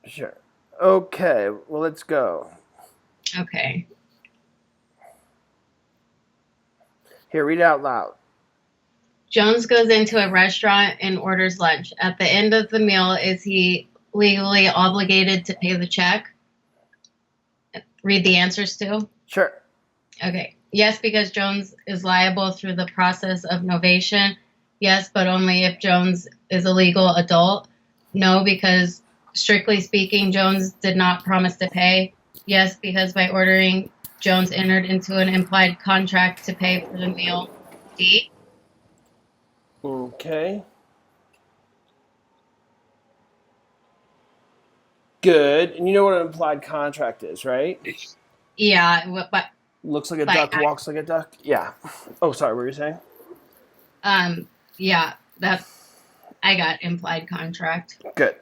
Sure. Okay, well, let's go. Okay. Here, read it out loud. Jones goes into a restaurant and orders lunch. At the end of the meal, is he legally obligated to pay the check? Read the answers too. Sure. Okay. Yes, because Jones is liable through the process of novation. Yes, but only if Jones is a legal adult. No, because strictly speaking, Jones did not promise to pay. Yes, because by ordering, Jones entered into an implied contract to pay for the meal. D. Okay. Good. And you know what an implied contract is, right? Yeah, Looks like a by duck, walks like a duck. Yeah. Oh, sorry, what were you saying? yeah, that I got implied contract. Good.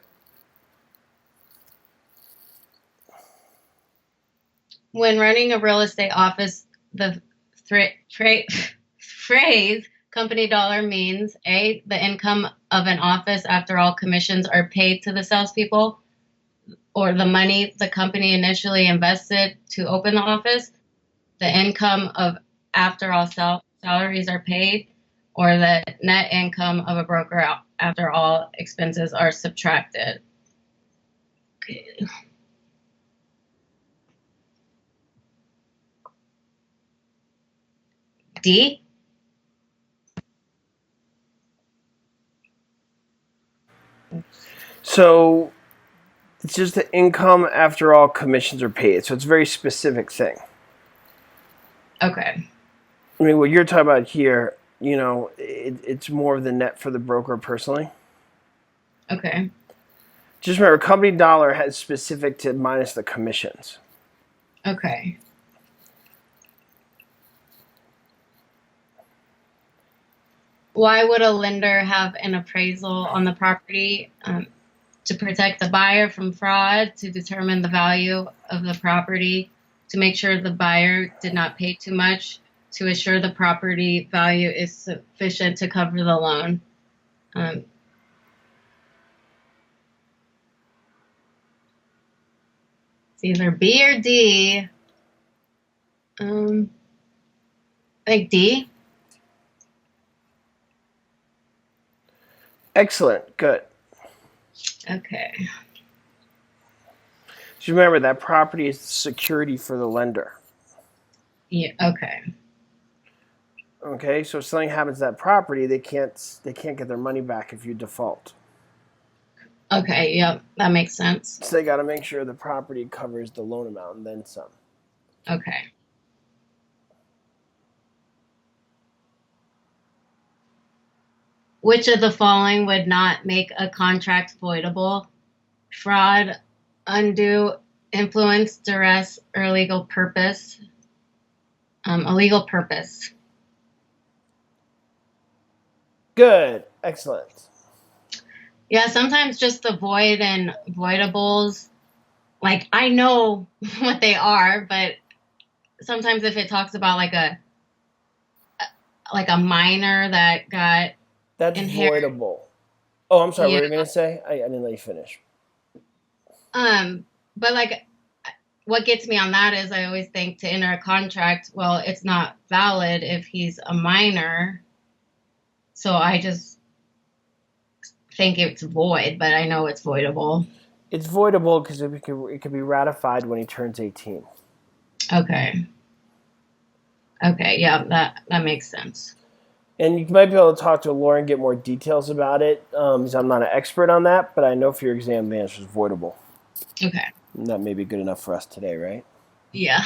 When running a real estate office, the phrase company dollar means A, the income of an office after all commissions are paid to the salespeople, or the money the company initially invested to open the office, the income of after all salaries are paid, or the net income of a broker after all expenses are subtracted. Okay. D. So it's just the income after all commissions are paid. So it's a very specific thing. Okay. I mean, what you're talking about here, it's more of the net for the broker personally. Okay. Just remember, company dollar has specific to minus the commissions. Okay. Why would a lender have an appraisal on the property? To protect the buyer from fraud, to determine the value of the property, to make sure the buyer did not pay too much, to assure the property value is sufficient to cover the loan. Um, it's either B or D. I think D. Excellent. Good. Okay. Just remember that property is security for the lender. Yeah. Okay. Okay, so if something happens to that property, they can't get their money back if you default. Okay. Yep. That makes sense. So they got to make sure the property covers the loan amount and then some. Okay. Which of the following would not make a contract voidable? Fraud, undue influence, duress, or illegal purpose. Illegal purpose. Good. Excellent. Yeah, sometimes just the void and voidables, like I know what they are, but sometimes if it talks about like a minor that got That's inherited, voidable. Oh, I'm sorry. What yeah. were you going to say? I didn't let you finish. But like what gets me on that is I always think to enter a contract, well, it's not valid if he's a minor. So I just think it's void, but I know it's voidable. It's voidable because it could be ratified when he turns 18. Okay. Okay, yeah, that makes sense. And you might be able to talk to a lawyer and get more details about it. Because I'm not an expert on that, but I know for your exam the answer is voidable. Okay. And that may be good enough for us today, right? Yeah.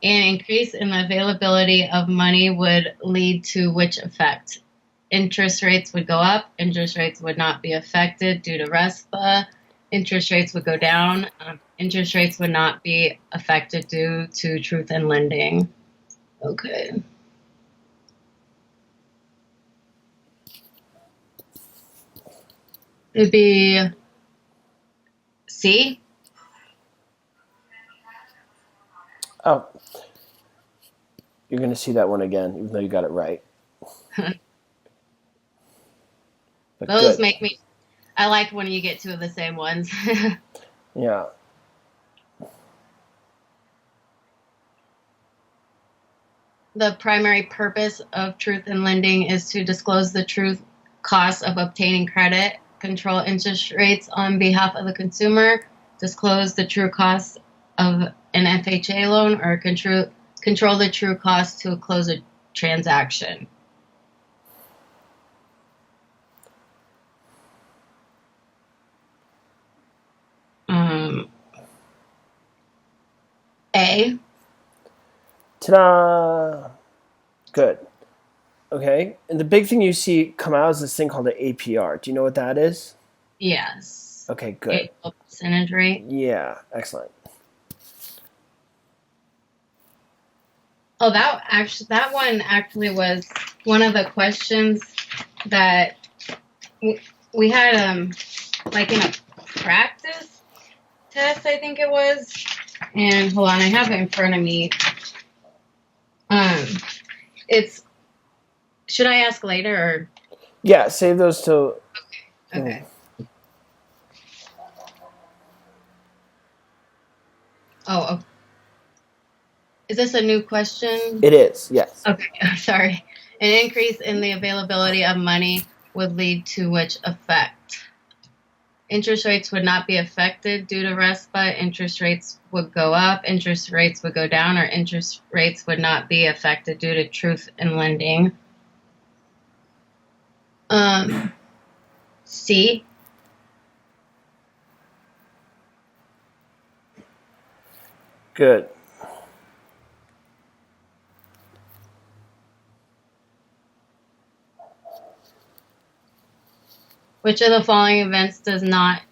An increase in the availability of money would lead to which effect? Interest rates would go up. Interest rates would not be affected due to RESPA. Interest rates would go down. Interest rates would not be affected due to truth in lending. Okay. It'd be C. Oh, you're going to see that one again, even though you got it right. But Those good. make me. I like when you get two of the same ones. Yeah. The primary purpose of truth in lending is to disclose the truth costs of obtaining credit, control interest rates on behalf of the consumer, disclose the true cost of an FHA loan, or control the true cost to close a transaction. A. Ta-da! Good. Okay. And the big thing you see come out is this thing called the APR. Do you know what that is? Yes. Okay, good. Annual percentage rate. Yeah, excellent. Oh, that one actually was one of the questions that we had, like in a practice test, I think it was. And hold on, I have it in front of me. It's. Should I ask later or? Yeah, save those till. Okay. Oh, is this a new question? It is, yes. Okay, sorry. An increase in the availability of money would lead to which effect? Interest rates would not be affected due to RESPA. Interest rates would go up, interest rates would go down, or interest rates would not be affected due to truth in lending. C. Good. Which of the following events does not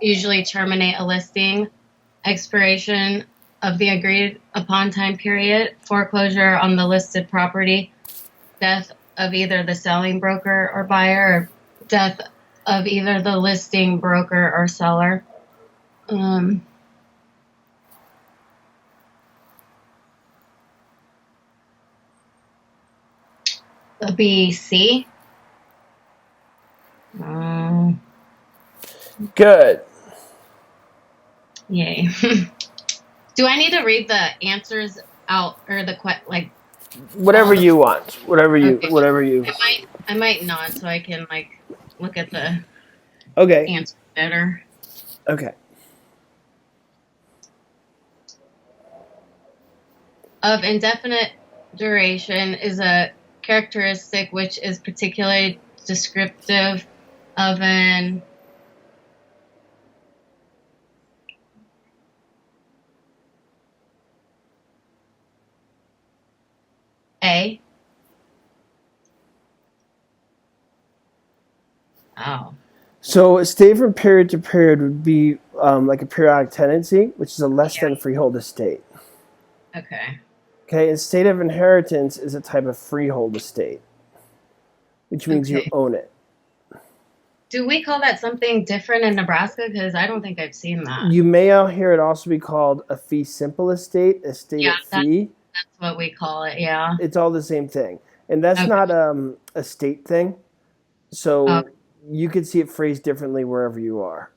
usually terminate a listing? Expiration of the agreed upon time period, foreclosure on the listed property, death of either the selling broker or buyer, or death of either the listing broker or seller. It'll be C. Good. Yay. Do I need to read the answers out or the like? Whatever you want. Whatever you. Okay. Whatever you. I might not, so I can like look at the Okay. answer better. Okay. Of indefinite duration is a characteristic which is particularly descriptive of an A. Oh. So a stay from period to period would be like a periodic tenancy, which is a less than freehold estate. Okay. Okay, and state of inheritance is a type of freehold estate, which means you own it. Do we call that something different in Nebraska? Because I don't think I've seen that. You may hear it also be called a fee simple estate, estate at fee. That's what we call it, yeah. It's all the same thing. And that's not a state thing. So you could see it phrased differently wherever you are.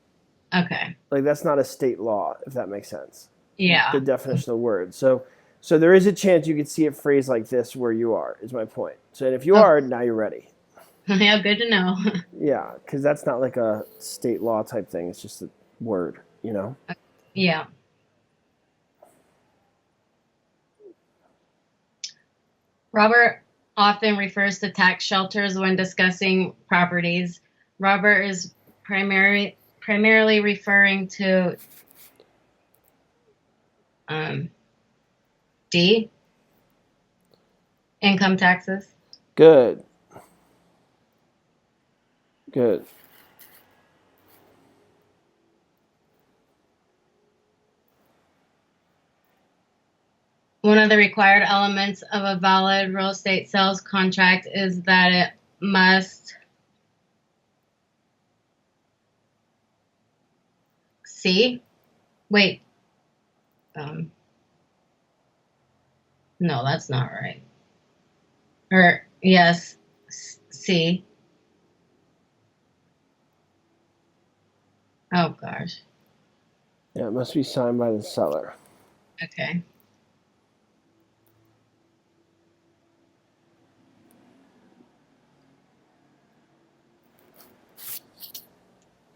Okay. Like that's not a state law, if that makes sense. Yeah. The definition of the word. So there is a chance you could see it phrased like this where you are, is my point. So if you are, now you're ready. Yeah, good to know. Yeah, because that's not like a state law type thing. It's just a word, you know? Yeah. Robert often refers to tax shelters when discussing properties. Robert is primarily referring to D, income taxes. Good. Good. One of the required elements of a valid real estate sales contract is that it must C. Wait. No, that's not right. Or yes, C. Oh gosh. Yeah, it must be signed by the seller. Okay.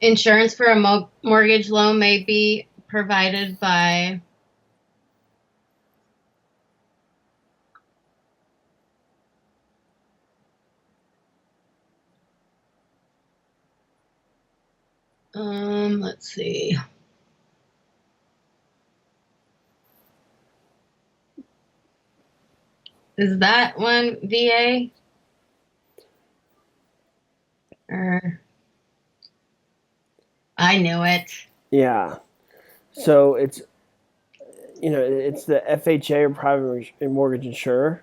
Insurance for a mortgage loan may be provided by. Let's see. Is that one VA? Or I knew it. Yeah. So it's it's the FHA or private mortgage insurer.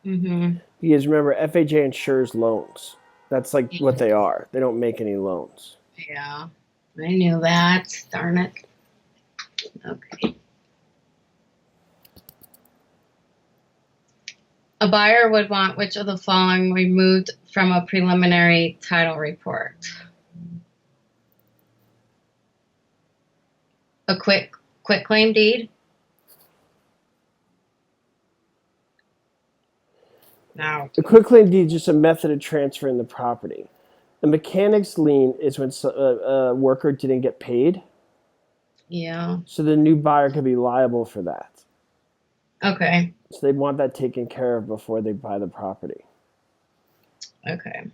Mm-hmm. Because remember, FHA insures loans. That's like what they are. They don't make any loans. Yeah, I knew that. Darn it. Okay. A buyer would want which of the following removed from a preliminary title report? A quick claim deed? No. A quitclaim deed is just a method of transferring the property. A mechanic's lien is when a worker didn't get paid, Yeah. so the new buyer could be liable for that. Okay. So they'd want that taken care of before they buy the property. Okay.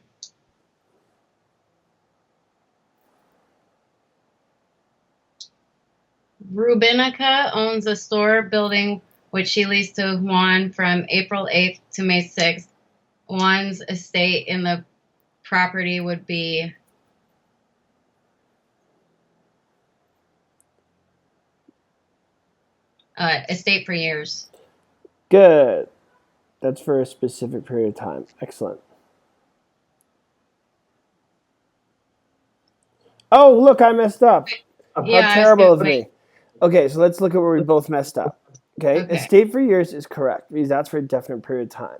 Rubinica owns a store building which she leased to Juan from April 8th to May 6th. Juan's estate in the property would be estate for years. Good. That's for a specific period of time. Excellent. Oh, look, I messed up. Yeah, How I was terrible gonna of wait. me. Okay, so let's look at where we both messed up. Okay, Okay. estate for years is correct because that's for a definite period of time.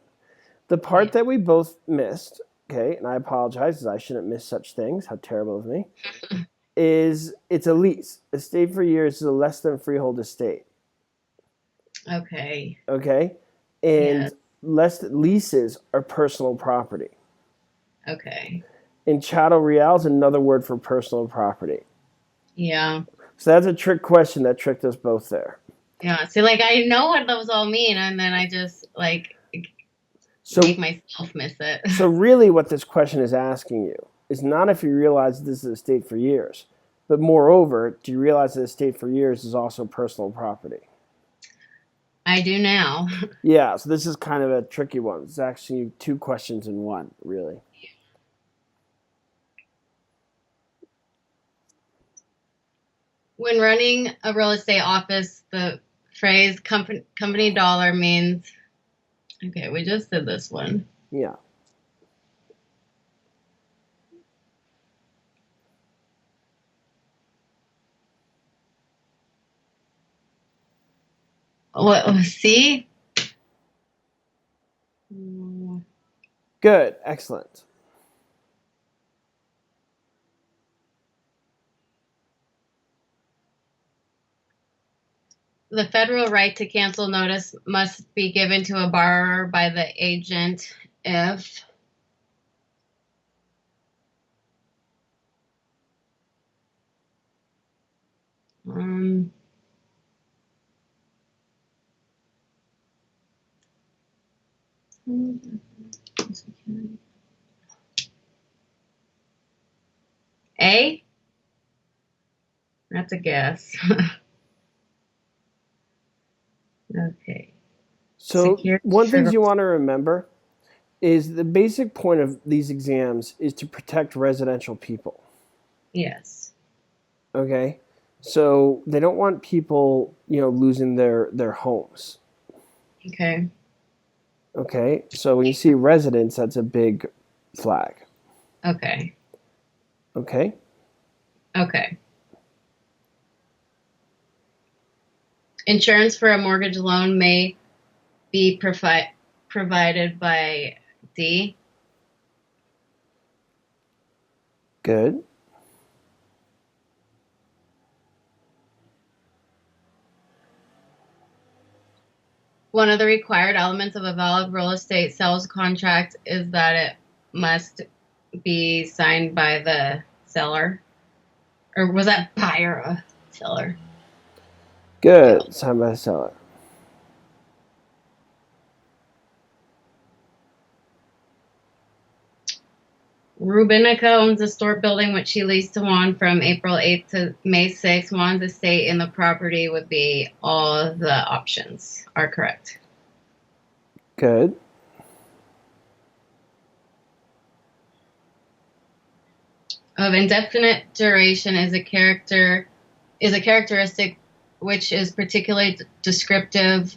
The part Yeah. that we both missed, okay, and I apologize because I shouldn't miss such things. How terrible of me. Is it's a lease. Estate for years is a less than freehold estate. Okay. Okay, Yeah. and leases are personal property. Okay. And chattel real is another word for personal property. Yeah. So that's a trick question that tricked us both there. Yeah. See, like I know what those all mean, and then I just like So make myself miss it. So really what this question is asking you is not if you realize this is a state for years, but moreover, do you realize that a state for years is also personal property? I do now. Yeah, so this is kind of a tricky one. It's actually two questions in one, really. When running a real estate office, the phrase company dollar means. Okay, we just did this one. Yeah. What? See? Good. Excellent. The federal right to cancel notice must be given to a borrower by the agent if um, A? That's a guess. Okay. So Secure. one thing you want to remember is the basic point of these exams is to protect residential people. Yes. Okay? So they don't want people, losing their homes. Okay. Okay, so when you see residents, that's a big flag. Okay. Okay, Okay. Insurance for a mortgage loan may be provided by D. good. One of the required elements of a valid real estate sales contract is that it must be signed by the seller. Or was that buyer or seller? Good. Signed by the seller. Rubinica owns a store building which she leased to Juan from April 8th to May 6th. Juan's estate in the property would be all the options are correct. Good. Of indefinite duration is a characteristic which is particularly descriptive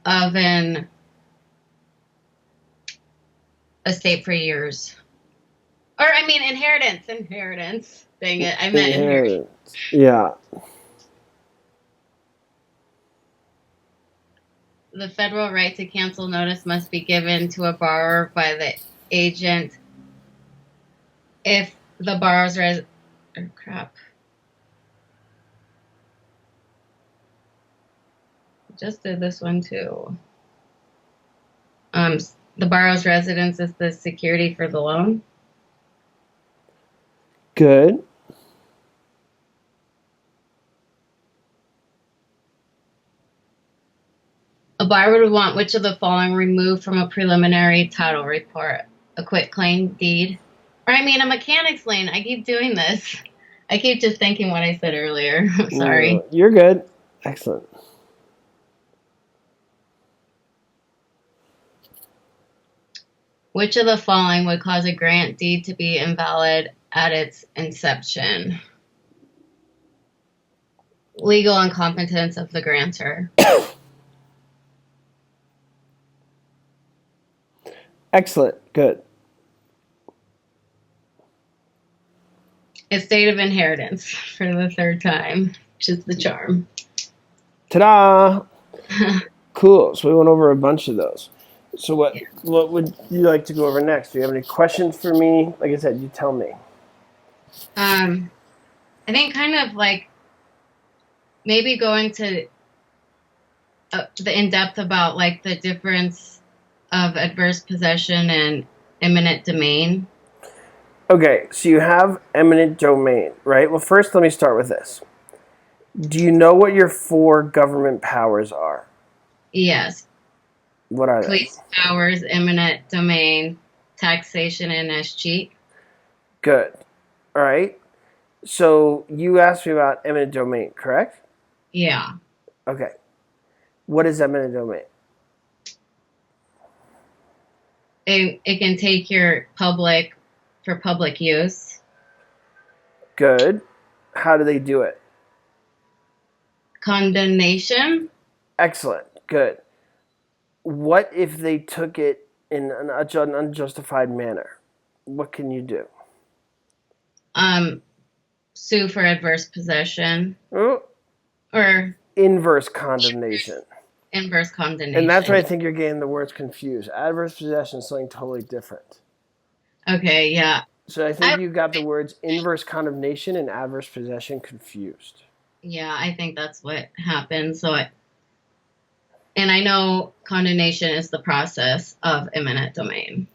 of an estate for years. Or, I mean, inheritance. Dang it, I meant inheritance. Yeah. The federal right to cancel notice must be given to a borrower by the agent if the borrower's just did this one too. The borrower's residence is the security for the loan. Good. A buyer would want which of the following removed from a preliminary title report? A quitclaim deed? Or, I mean, a mechanic's lien. I keep doing this. I keep just thinking what I said earlier. Sorry. No, you're good. Excellent. Which of the following would cause a grant deed to be invalid at its inception? Legal incompetence of the grantor. Excellent. Good. Estate of inheritance for the third time, which is the charm. Ta-da! Cool. So we went over a bunch of those. So what would you like to go over next? Do you have any questions for me? Like I said, you tell me. I think kind of like maybe going to the in-depth about like the difference of adverse possession and eminent domain. Okay, so you have eminent domain, right? Well, first let me start with this. Do you know what your 4 government powers are? Yes. What are they? Police powers, eminent domain, taxation, and escheat. Good. All right. So you asked me about eminent domain, correct? Yeah. Okay. What is eminent domain? It can take your public for public use. Good. How do they do it? Condemnation. Excellent. Good. What if they took it in an unjustified manner? What can you do? Sue for adverse possession. Oh, Or inverse condemnation. inverse condemnation. And that's where I think you're getting the words confused. Adverse possession is something totally different. Okay, yeah. So I think you got the words inverse condemnation and adverse possession confused. Yeah, I think that's what happened. And I know condemnation is the process of eminent domain.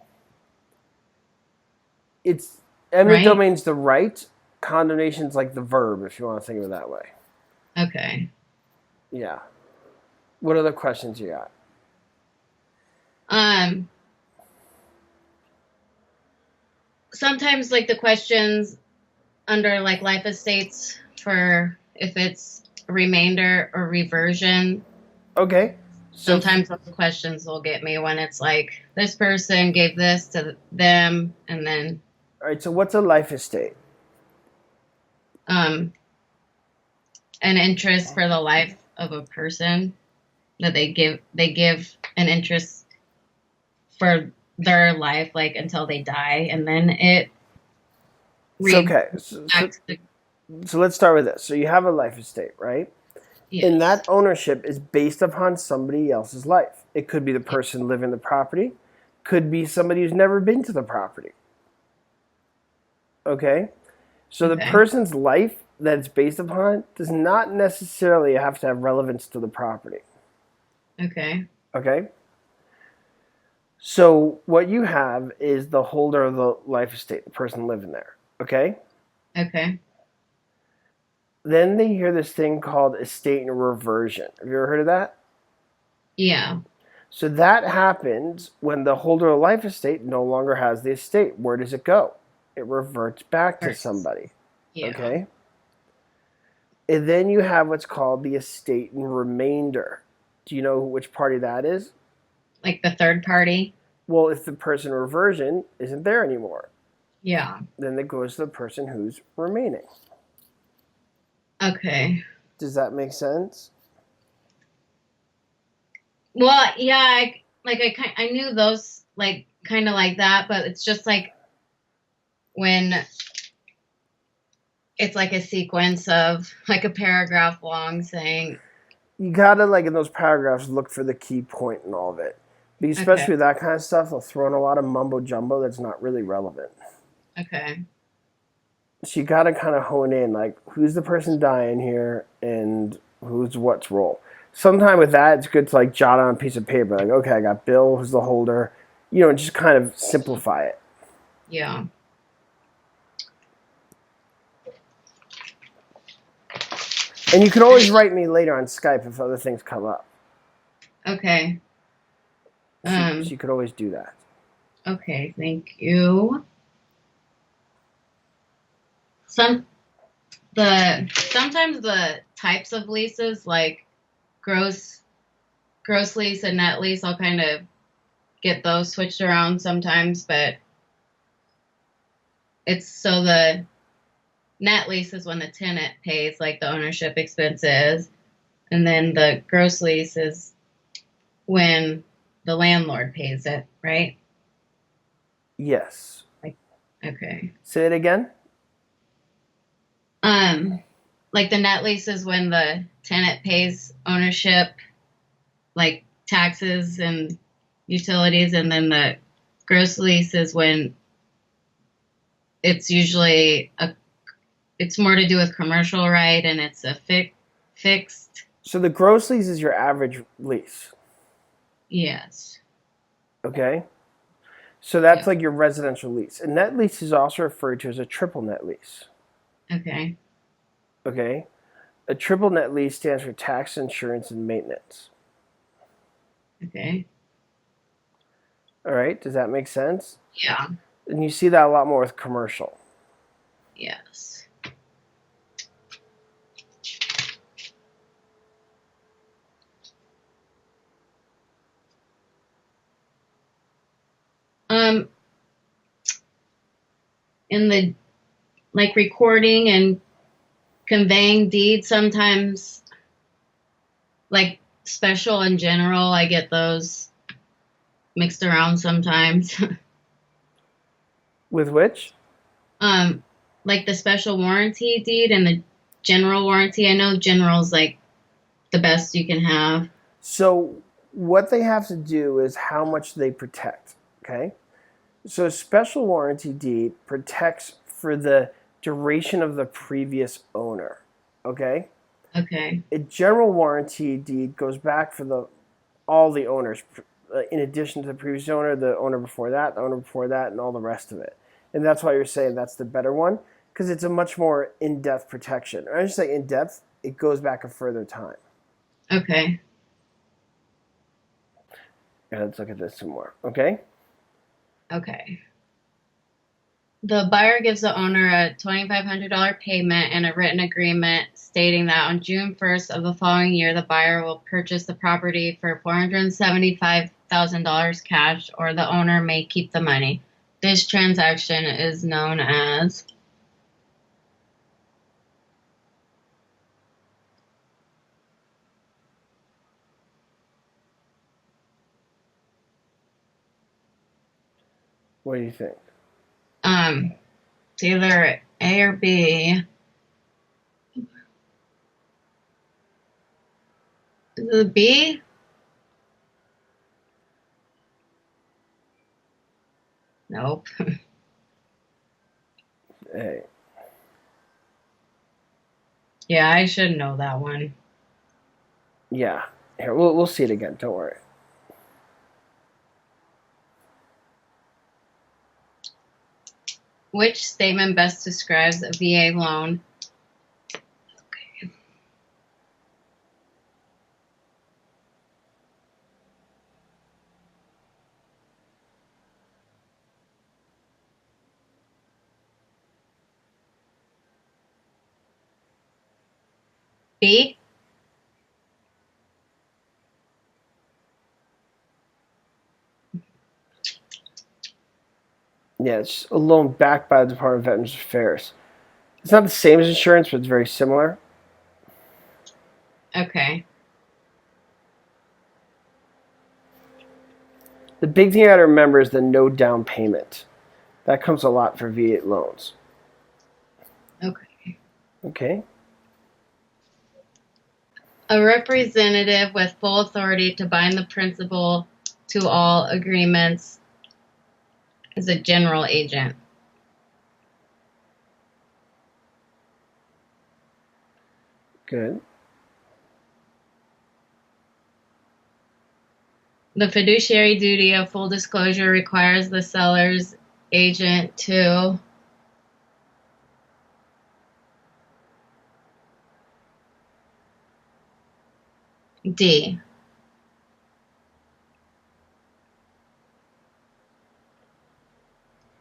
It's eminent Right? domain's the right, condemnation's like the verb, if you want to think of it that way. Okay. Yeah. What other questions you got? Sometimes like the questions under like life estates for if it's a remainder or reversion. Okay. So Sometimes those questions will get me when it's like this person gave this to them and then all right, so what's a life estate? an interest for the life of a person that they give an interest for their life like until they die and then it Okay. So let's start with this. So you have a life estate, right? Yes. And that ownership is based upon somebody else's life. It could be the person living the property, could be somebody who's never been to the property. Okay? So the person's life that it's based upon does not necessarily have to have relevance to the property. Okay. Okay? So what you have is the holder of the life estate, the person living there. Okay? Okay. Then they hear this thing called estate and reversion. Have you ever heard of that? Yeah. So that happens when the holder of life estate no longer has the estate. Where does it go? It reverts back to First. somebody. Yeah. Okay? And then you have what's called the estate and remainder. Do you know which party that is? Like the third party? Well, if the person in reversion isn't there anymore, Yeah. then it goes to the person who's remaining. Okay. Does that make sense? Well, yeah, I knew those like kind of like that, but it's just like when it's like a sequence of like a paragraph long saying, You gotta, like, in those paragraphs, look for the key point in all of it. Because especially okay, with that kind of stuff, they'll throw in a lot of mumbo jumbo that's not really relevant. okay, So you gotta kind of hone in, like, who's the person dying here and who's what's role. Sometime with that, it's good to, like, jot on a piece of paper, like, okay, I got Bill, who's the holder, and just kind of simplify it. yeah, And you can always write me later on Skype if other things come up. okay, So you could always do that. okay, thank you. Sometimes the types of leases, like gross lease and net lease, I'll kind of get those switched around sometimes, but it's so the net lease is when the tenant pays like the ownership expenses, and then the gross lease is when the landlord pays it, right? Yes. Okay. Say it again. Like the net lease is when the tenant pays ownership, like taxes and utilities, and then the gross lease is when it's usually it's more to do with commercial, right? And it's a fixed. So the gross lease is your average lease. Yes. Okay? So that's Yeah. like your residential lease. A net lease is also referred to as a triple net lease. Okay. Okay? A triple net lease stands for tax, insurance, and maintenance. Okay. All right? Does that make sense? Yeah. And you see that a lot more with commercial. Yes. In the like recording and conveying deeds, sometimes like special and general, I get those mixed around sometimes. With which? Like the special warranty deed and the general warranty. I know general's like the best you can have. So what they have to do is how much they protect. Okay? So a special warranty deed protects for the duration of the previous owner. Okay? Okay. A general warranty deed goes back for all the owners, in addition to the previous owner, the owner before that, the owner before that, and all the rest of it. And that's why you're saying that's the better one, because it's a much more in-depth protection. Or I should say in-depth, it goes back a further time. Okay. Yeah, let's look at this some more. Okay? Okay. The buyer gives the owner a $2,500 payment and a written agreement stating that on June 1st of the following year, the buyer will purchase the property for $475,000 cash, or the owner may keep the money. This transaction is known as... What do you think? It's either A or B. Is it B? Nope. Hey. Yeah, I should know that one. Yeah. Here, we'll see it again. Don't worry. Which statement best describes a VA loan? Okay. B? Yeah, it's a loan backed by the Department of Veterans Affairs. It's not the same as insurance, but it's very similar. Okay. The big thing I gotta remember is the no down payment. That comes a lot for V8 loans. Okay. Okay. A representative with full authority to bind the principal to all agreements is a general agent. Good. The fiduciary duty of full disclosure requires the seller's agent to D.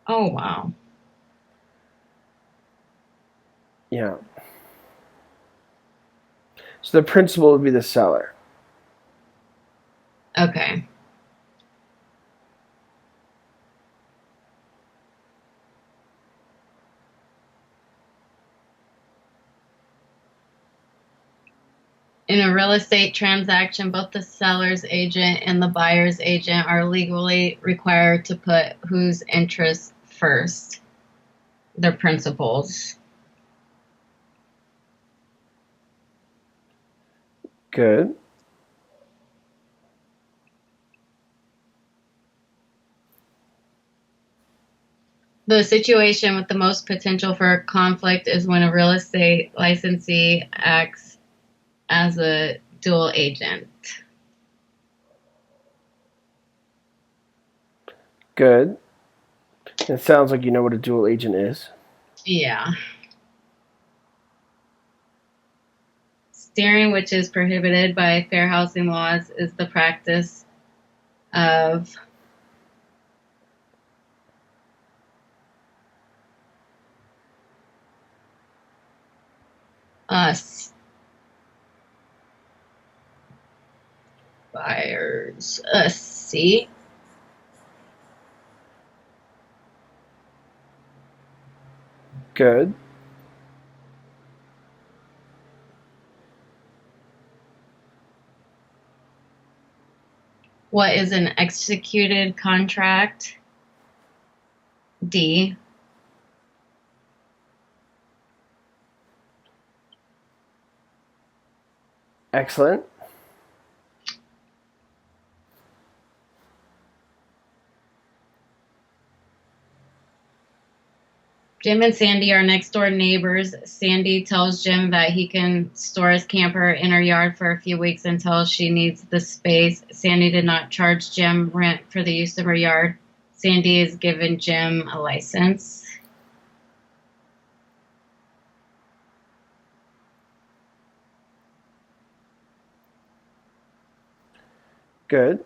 Oh, wow. Yeah. So the principal would be the seller. Okay. In a real estate transaction, both the seller's agent and the buyer's agent are legally required to put whose interests first? Their principals. Good. The situation with the most potential for conflict is when a real estate licensee acts as a dual agent. Good. It sounds like you know what a dual agent is. Yeah. Steering, which is prohibited by fair housing laws, is the practice of us buyers. C. Good. What is an executed contract? D. Excellent. Jim and Sandy are next door neighbors. Sandy tells Jim that he can store his camper in her yard for a few weeks until she needs the space. Sandy did not charge Jim rent for the use of her yard. Sandy has given Jim a license. Good.